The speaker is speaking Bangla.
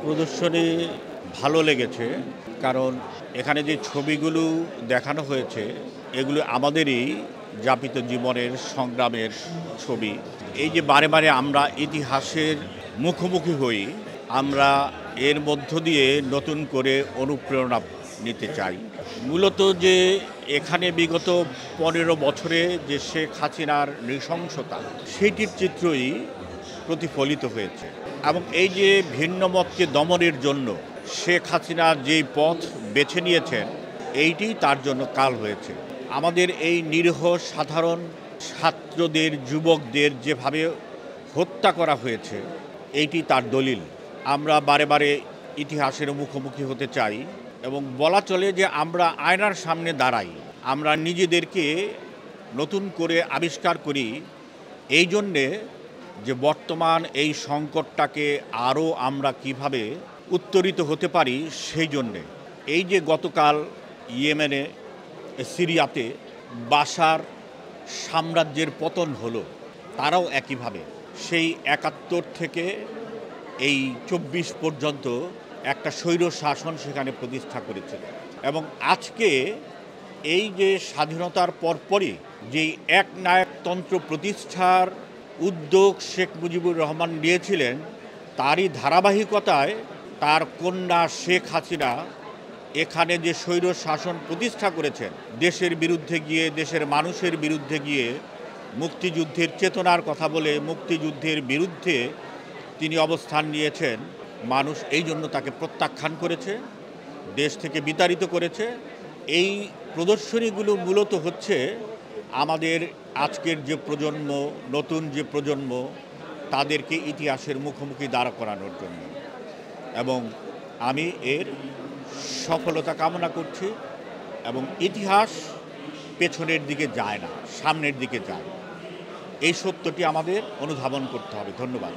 প্রদর্শনী ভালো লেগেছে, কারণ এখানে যে ছবিগুলো দেখানো হয়েছে এগুলো আমাদেরই যাপিত জীবনের সংগ্রামের ছবি। এই যে বারে বারে আমরা ইতিহাসের মুখোমুখি হই, আমরা এর মধ্য দিয়ে নতুন করে অনুপ্রেরণা নিতে চাই। মূলত যে এখানে বিগত ১৫ বছরে যে শেখ হাসিনার নৃশংসতা, সেটির চিত্রই প্রতিফলিত হয়েছে। এবং এই যে ভিন্ন মতকে দমনের জন্য শেখ হাসিনা যেই পথ বেছে নিয়েছেন, এইটি তার জন্য কাল হয়েছে। আমাদের এই নিরীহ সাধারণ ছাত্রদের, যুবকদের যেভাবে হত্যা করা হয়েছে, এইটি তার দলিল। আমরা বারে বারে ইতিহাসের মুখোমুখি হতে চাই এবং বলা চলে যে আমরা আয়নার সামনে দাঁড়াই, আমরা নিজেদেরকে নতুন করে আবিষ্কার করি, এই জন্যে যে বর্তমান এই সংকটটাকে আরও আমরা কিভাবে উত্তরিত হতে পারি সেই জন্যে। এই যে গতকাল ইয়েমেনে, সিরিয়াতে বাশার সাম্রাজ্যের পতন হলো, তারাও একইভাবে সেই ৭১ থেকে এই ২৪ পর্যন্ত একটা স্বৈর শাসন সেখানে প্রতিষ্ঠা করেছিল। এবং আজকে এই যে স্বাধীনতার পরপরই যেই একনায়কতন্ত্র প্রতিষ্ঠার উদ্যোগ শেখ মুজিবুর রহমান নিয়েছিলেন, তারই ধারাবাহিকতায় তার কন্যা শেখ হাসিনা এখানে যে স্বৈর শাসন প্রতিষ্ঠা করেছেন, দেশের বিরুদ্ধে গিয়ে, দেশের মানুষের বিরুদ্ধে গিয়ে, মুক্তিযুদ্ধের চেতনার কথা বলে মুক্তিযুদ্ধের বিরুদ্ধে তিনি অবস্থান নিয়েছেন। মানুষ এই জন্য তাকে প্রত্যাখ্যান করেছে, দেশ থেকে বিতাড়িত করেছে। এই প্রদর্শনীগুলো মূলত হচ্ছে আমাদের আজকের যে প্রজন্ম, নতুন যে প্রজন্ম, তাদেরকে ইতিহাসের মুখোমুখি দাঁড় করানোর জন্য। এবং আমি এর সফলতা কামনা করছি। এবং ইতিহাস পেছনের দিকে যায় না, সামনের দিকে যায়। এই সত্যটি আমাদের অনুধাবন করতে হবে। ধন্যবাদ।